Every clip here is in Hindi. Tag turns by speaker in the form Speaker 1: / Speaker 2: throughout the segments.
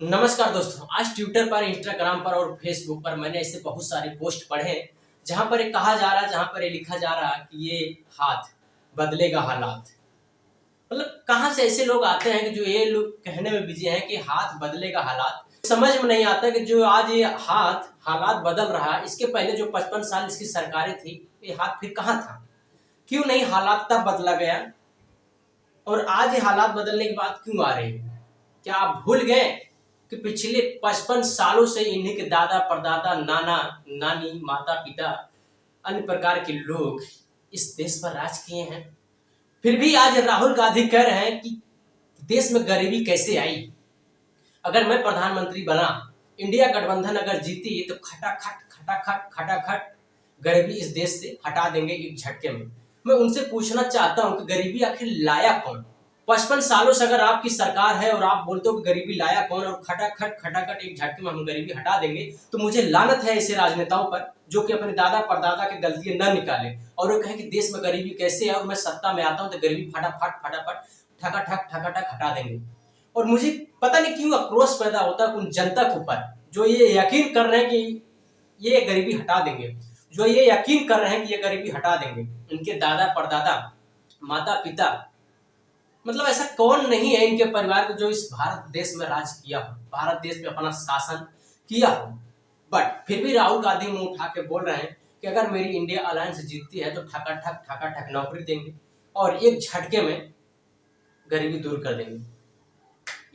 Speaker 1: नमस्कार दोस्तों। आज ट्विटर पर, इंस्टाग्राम पर और फेसबुक पर मैंने ऐसे बहुत सारे पोस्ट पढ़े हैं जहां पर ये कहा जा रहा है, जहां पर ये लिखा जा रहा है कि ये हाथ बदलेगा हालात। मतलब कहां से ऐसे लोग आते हैं कि जो ये लोग कहने में बिजी हैं कि हाथ बदलेगा हालात। समझ में नहीं आता कि जो आज ये हाथ हालात बदल रहा है, इसके पहले जो 55 साल इसकी सरकारें थी, ये हाथ फिर कहाँ था? क्यों नहीं हालात तब बदला गया और आज ये हालात बदलने की बात क्यों आ रही है? क्या आप भूल गए कि पिछले 55 सालों से इन्हीं के दादा परदादा, नाना नानी, माता पिता, अन्य प्रकार के लोग इस देश पर राज किए हैं। फिर भी आज राहुल गांधी कह रहे हैं कि देश में गरीबी कैसे आई। अगर मैं प्रधानमंत्री बना, इंडिया गठबंधन अगर जीती, तो खटाखट खटाखट खटाखट गरीबी इस देश से हटा देंगे एक झटके में। मैं उनसे पूछना चाहता हूं कि गरीबी आखिर लाया कौन? 55 सालों से अगर आपकी सरकार है और आप बोलते हो कि गरीबी लाया कौन और खटाखट खटाखट एक झटके में हम गरीबी हटा देंगे, तो मुझे लानत है ऐसे राजनेताओं पर जो कि अपने दादा परदादा की गलतियां न निकाले और वो कहे कि देश में गरीबी कैसे है और मैं सत्ता में आता हूं तो गरीबी फटाफट फटाफट ठकाठक ठकाठक हटा देंगे। और मुझे पता नहीं क्यों आक्रोश पैदा होता है उन जनता के ऊपर जो ये यकीन कर रहे हैं कि ये गरीबी हटा देंगे, जो ये यकीन कर रहे हैं कि ये गरीबी हटा देंगे। इनके दादा परदादा, माता पिता, मतलब ऐसा कौन नहीं है इनके परिवार को जो इस भारत देश में राज किया हो, भारत देश में अपना शासन किया हो। बट फिर भी राहुल गांधी मुंह उठा के बोल रहे हैं कि अगर मेरी इंडिया अलायंस जीतती है तो ठकाठक नौकरी देंगे और एक झटके में गरीबी दूर कर देंगे।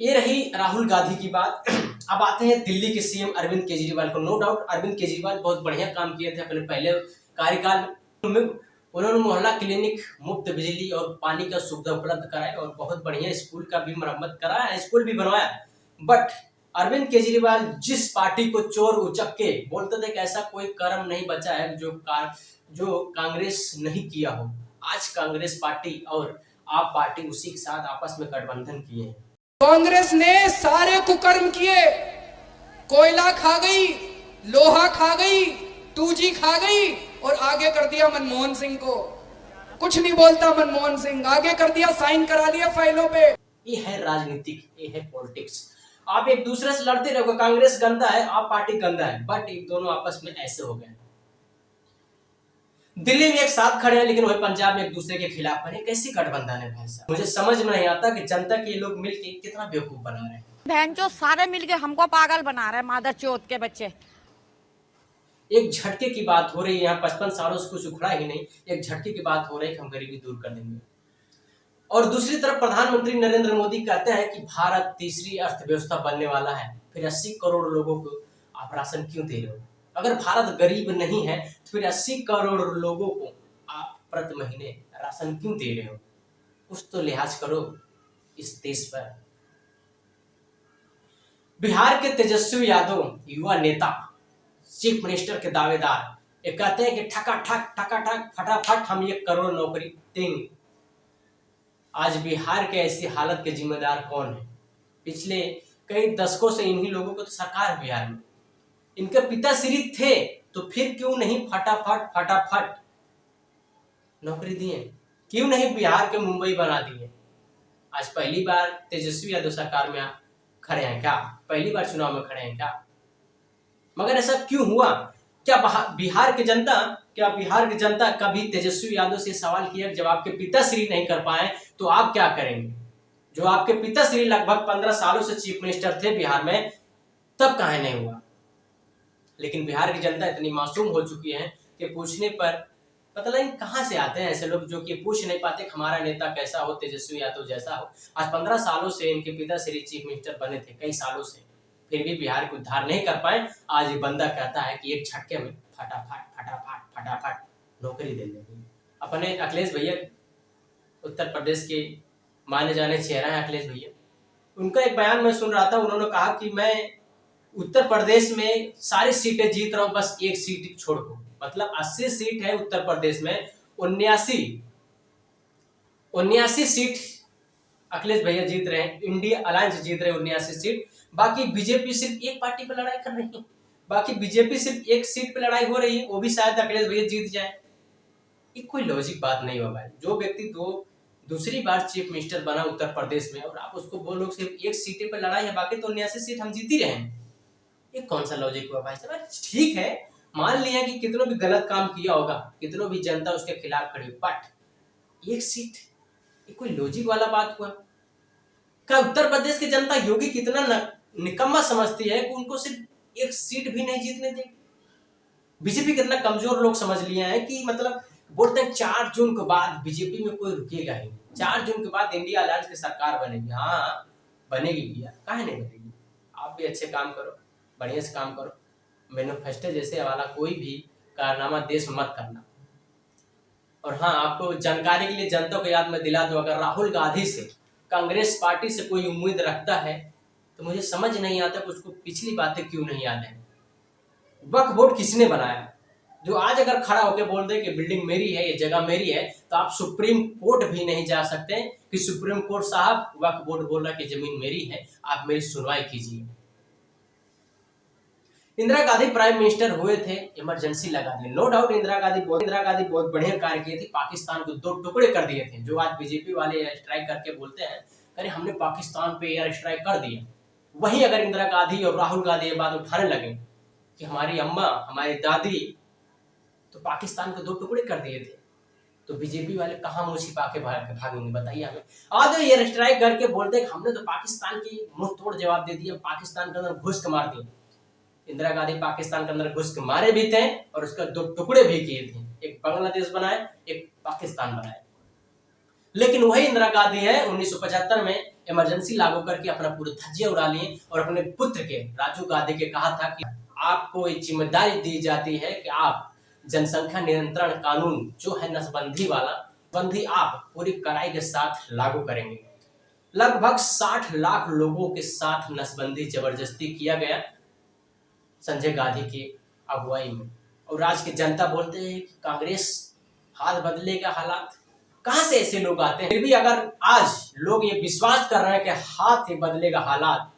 Speaker 1: ये रही राहुल गांधी की बात। अब आते हैं दिल्ली के सीएम अरविंद केजरीवाल को। नो डाउट अरविंद केजरीवाल बहुत बढ़िया काम किए थे अपने पहले कार्यकाल में। उन्होंने मोहल्ला क्लिनिक, मुफ्त बिजली और पानी का सुविधा उपलब्ध कराई और बहुत बढ़िया स्कूल का भी मरम्मत कराया, स्कूल भी बनवाया। बट अरविंद केजरीवाल जिस पार्टी को चोर उचक्के बोलते थे कि ऐसा कोई कर्म नहीं बचा है जो कांग्रेस नहीं किया हो। आज कांग्रेस पार्टी और आप पार्टी उसी के साथ आपस में गठबंधन किए हैं।
Speaker 2: कांग्रेस ने सारे कुकर्म किए। कोयला खा गई, लोहा खा गई, 2G खा गई और आगे कर दिया मनमोहन सिंह को। कुछ नहीं बोलता मनमोहन सिंह, आगे कर दिया, साइन करा दिया फाइलों पे।
Speaker 1: ये है राजनीतिक, ये है पॉलिटिक्स। आप एक दूसरे से लड़ते रहोगे, कांग्रेस गंदा है, आप पार्टी गंदा है, बट एक दोनों आपस में ऐसे हो गए। दिल्ली में एक साथ खड़े हैं लेकिन वही पंजाब में एक दूसरे के खिलाफ बने। कैसी गठबंधन है भाई साहब? मुझे समझ में नहीं आता कि जनता के लोग मिलके कितना बेवकूफ बना रहे हैं।
Speaker 3: बहन चो सारे मिलके हमको पागल बना रहे हैं, मादर चौथ के बच्चे।
Speaker 1: एक झटके की बात हो रही है, यहाँ 55 सालों से कुछ उखड़ा ही नहीं। एक झटके की बात हो रही है कि हम गरीबी दूर कर देंगे। और दूसरी तरफ प्रधानमंत्री नरेंद्र मोदी कहते हैं कि भारत तीसरी अर्थव्यवस्था बनने वाला है। फिर 80 करोड़ लोगों को आप राशन क्यों दे रहे हो? अगर भारत गरीब नहीं है तो फिर 80 करोड़ लोगों को आप प्रति महीने राशन क्यों दे रहे हो? कुछ तो लिहाज करो इस देश पर। बिहार के तेजस्वी यादव युवा नेता, चीफ मिनिस्टर के दावेदार, ये कहते हैं कि ठकाठक फटाफट हम 1 करोड़ नौकरी देंगे। आज बिहार के ऐसी हालत के जिम्मेदार कौन है? पिछले कई दशकों से इन्हीं लोगों को तो सरकार है बिहार में। इनके पिताश्री थे तो फिर क्यों नहीं फटाफट नौकरी दिए? क्यों नहीं बिहार के मुंबई बना दिए? आज पहली बार तेजस्वी यादव सरकार में खड़े हैं क्या? पहली बार चुनाव में खड़े हैं क्या? मगर ऐसा क्यों हुआ? क्या बिहार की जनता कभी तेजस्वी यादव से सवाल किया जब आपके पिताश्री नहीं कर पाए तो आप क्या करेंगे? जो आपके पिताश्री लगभग 15 सालों से चीफ मिनिस्टर थे बिहार में, तब काहे नहीं हुआ? लेकिन बिहार की जनता इतनी मासूम हो चुकी है कि पूछने पर पता नहीं कहां से आते हैं ऐसे लोग जो कि पूछ नहीं पाते कि हमारा नेता कैसा हो, तेजस्वी यादव जैसा हो। आज 15 सालों से इनके पिताश्री चीफ मिनिस्टर बने थे, कई सालों से, फिर भी बिहार को उद्धार नहीं कर पाए। आज ये बंदा कहता है कि एक झटके में फटाफट नौकरी दे देंगे। अपने अखिलेश भैया, उत्तर प्रदेश के माने जाने चेहरा है अखिलेश भैया, उनका एक बयान मैं सुन रहा था। उन्होंने कहा कि मैं उत्तर प्रदेश में सारी सीटें जीत रहा हूं, बस एक सीट छोड़ को। मतलब 80 सीट है उत्तर प्रदेश में, 79 सीट अखिलेश भैया जीत रहे हैं, इंडिया अलायंस जीत रहे हैं 79 सीट। बाकी बीजेपी सिर्फ एक पार्टी पर लड़ाई कर रही है, बाकी बीजेपी सिर्फ एक सीट पे लड़ाई हो रही है, वो भी शायद अखिलेश भैया जीत जाए। ये कोई लॉजिक बात नहीं हो भाई। जो व्यक्ति दूसरी बार चीफ मिनिस्टर बना उत्तर प्रदेश में, और आप उसको बोलो सिर्फ एक सीटे पर लड़ाई है, बाकी तो 79 सीट हम जीत ही रहे हैं। ये कौन सा लॉजिक हुआ भाई साहब? ठीक है, मान लिया कि कितनों भी गलत काम किया होगा, कितनों भी जनता उसके खिलाफ खड़ी, बट एक सीट, ये कोई लॉजिक वाला बात हुआ? क्या उत्तर प्रदेश की जनता योगी कितना निकम्मा समझती है कि उनको सिर्फ एक सीट भी नहीं जीतने देगी? बीजेपी कितना कमजोर लोग समझ लिया है कि मतलब बोलते हैं 4 जून के बाद बीजेपी में कोई रुकेगा ही, 4 जून के बाद इंडिया अलायंस की सरकार बनेगी। हाँ बनेगी भैया, काहे नहीं बनेगी? आप भी अच्छे काम करो, बढ़िया से काम करो, मैनिफेस्टो जैसे वाला कोई भी कारनामा देश में मत करना। और हाँ, आपको जानकारी के लिए जनता को याद में दिला दूं, अगर राहुल गांधी से कांग्रेस पार्टी से कोई उम्मीद रखता है तो मुझे समझ नहीं आता कि उसको पिछली बातें क्यों नहीं याद है। वक्फ बोर्ड किसने बनाया? जो आज अगर खड़ा होकर बोल दे कि बिल्डिंग मेरी है, ये जगह मेरी है, तो आप सुप्रीम कोर्ट भी नहीं जा सकते कि सुप्रीम कोर्ट साहब वक्फ बोर्ड बोल रहा है कि जमीन मेरी है, आप मेरी सुनवाई कीजिए। इंदिरा गांधी प्राइम मिनिस्टर हुए थे, इमरजेंसी लगा दी। नो डाउट इंदिरा गांधी बहुत बढ़िया कार्य किए थे, पाकिस्तान को 2 टुकड़े कर दिए थे। जो आज बीजेपी वाले एयर स्ट्राइक करके बोलते हैं अरे हमने पाकिस्तान पे एयर स्ट्राइक कर दिया, वहीं अगर इंदिरा गांधी और राहुल गांधी ये बात उठाने लगे कि हमारी अम्मा, हमारी दादी तो पाकिस्तान को 2 टुकड़े कर दिए थे, तो बीजेपी वाले कहाँ मुंह छिपा के भागेंगे बताइए हमें? आज एयर स्ट्राइक करके बोलते हैं हमने तो पाकिस्तान की मुंह तोड़ जवाब दे दिया, पाकिस्तान के अंदर घुस के मार दिया। इंदिरा गांधी पाकिस्तान के अंदर घुस के मारे भी थे और उसका 2 टुकड़े भी किए थे, एक बांग्लादेश बनाए, एक पाकिस्तान बनाए। लेकिन वही इंदिरा गांधी है 1975 में इमरजेंसी लागू करके अपना पूरा धज्जिया उड़ा लिए और अपने पुत्र के राजीव गांधी के कहा था कि आपको एक जिम्मेदारी दी जाती है कि आप जनसंख्या नियंत्रण कानून जो है नसबंदी वाला, बंदी आप पूरी कड़ाई के साथ लागू करेंगे। लगभग 60 लाख लोगों के साथ नसबंदी जबरदस्ती किया गया संजय गांधी की अगुवाई में, और आज की जनता बोलते हैं कि कांग्रेस हाथ बदलेगा हालात। कहां से ऐसे लोग आते हैं? फिर भी अगर आज लोग ये विश्वास कर रहे हैं कि हाथ ही बदलेगा हालात,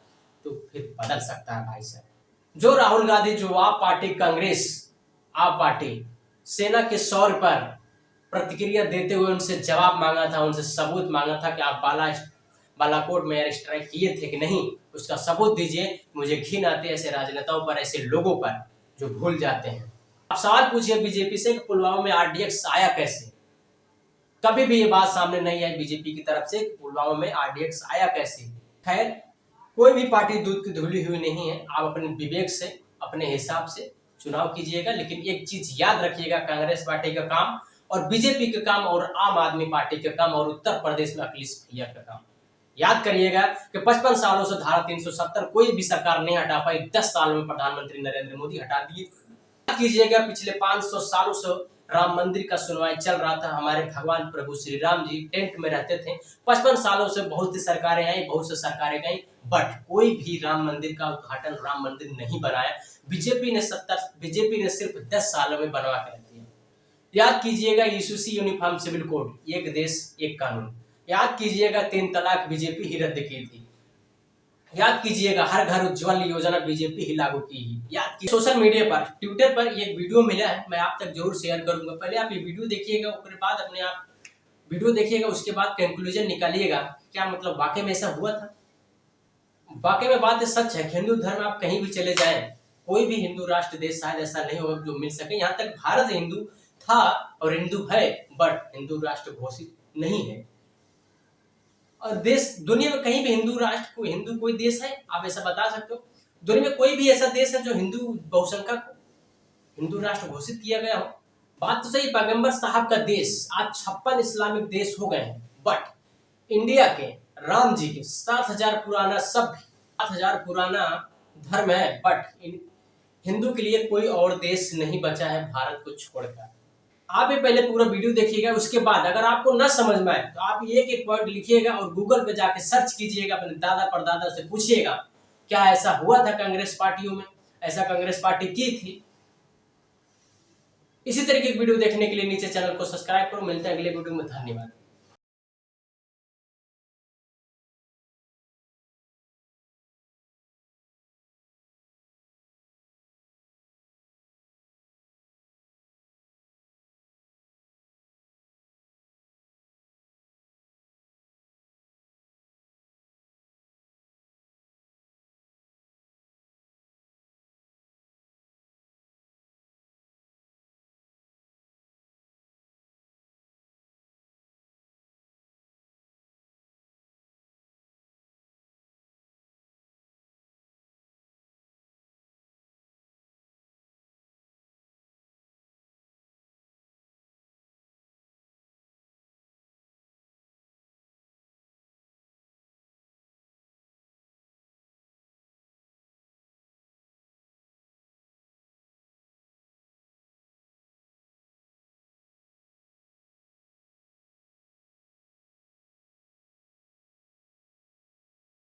Speaker 1: तो फिर बदल सकता है भाई साहब। जो राहुल गांधी, जो आप पार्टी कांग्रेस, आप पार्टी सेना के शौर्य पर प्रतिक्रिया देते हुए उनसे जवाब मांगा था, उनसे सबूत मांगा था कि आप बालाकोट में एयर स्ट्राइक किए थे कि नहीं, उसका सबूत दीजिए। मुझे घिन आती है ऐसे राजनेताओं पर, ऐसे लोगों पर जो भूल जाते हैं। आप सवाल पूछिए बीजेपी से कि पुलवामा में आरडीएक्स आया कैसे? कभी भी ये बात सामने नहीं आई बीजेपी की तरफ से पुलवामा में आरडीएक्स आया कैसे। खैर, कोई भी पार्टी दूध की धुली हुई नहीं है, आप अपने विवेक से, अपने हिसाब से चुनाव कीजिएगा। लेकिन एक चीज याद रखिएगा, कांग्रेस पार्टी का काम और बीजेपी का काम और आम आदमी पार्टी का काम और उत्तर प्रदेश में अखिलेश भैया का काम, याद करिएगा कि 55 सालों से धारा 370 कोई भी सरकार नहीं हटा पाई, 10 सालों में प्रधानमंत्री नरेंद्र मोदी हटा दिए। याद कीजिएगा पिछले 500 सालों से राम मंदिर का सुनवाई चल रहा था, हमारे भगवान प्रभु श्री राम जी टेंट में रहते थे। 55 सालों से बहुत सी सरकारें आई, बहुत सी सरकारें गई, बट कोई भी राम मंदिर का उद्घाटन, राम मंदिर नहीं बनाया। बीजेपी ने सिर्फ 10 सालों में बनवा के रख दिया। याद कीजिएगा यूसीसी यूनिफॉर्म सिविल कोड, एक देश एक कानून। याद कीजिएगा 3 तलाक बीजेपी ही रद्द की थी। याद कीजिएगा हर घर उज्जवल योजना बीजेपी ही लागू की है। याद की सोशल मीडिया पर, ट्विटर पर एक वीडियो मिला है, मैं आप तक जरूर शेयर करूंगा। पहले आप ये वीडियो देखिएगा, उसके बाद अपने आप वीडियो देखिएगा, उसके बाद कंक्लूजन निकालिएगा क्या मतलब वाकई में ऐसा हुआ था। वाकई में बात सच है। हिंदू धर्म आप कहीं भी चले जाएं, कोई भी हिंदू राष्ट्र देश शायद ऐसा नहीं होगा जो मिल सके। यहाँ तक भारत हिंदू था और हिंदू है, बट हिंदू राष्ट्र घोषित नहीं है। और देश दुनिया में कहीं भी हिंदू राष्ट्र को, हिंदू कोई देश है आप ऐसा बता सकते हो? दुनिया में कोई भी ऐसा देश है जो हिंदू बहुसंख्या को हिंदू राष्ट्र घोषित किया गया हो? बात तो सही, पैगंबर साहब का देश आज 56 इस्लामिक देश हो गए हैं, बट इंडिया के राम जी के 7000 पुराना सभ्य, 7000 पुराना धर्म है, बट हिंदू के लिए कोई और देश नहीं बचा है भारत को छोड़कर। आप ये पहले पूरा वीडियो देखिएगा, उसके बाद अगर आपको ना समझ में आए तो आप एक एक पॉइंट लिखिएगा और गूगल पे जाके सर्च कीजिएगा, अपने दादा परदादा से पूछिएगा क्या ऐसा हुआ था कांग्रेस पार्टियों में, ऐसा कांग्रेस पार्टी की थी। इसी तरीके की वीडियो देखने के लिए नीचे चैनल को सब्सक्राइब करो। मिलते हैं अगले वीडियो में, धन्यवाद।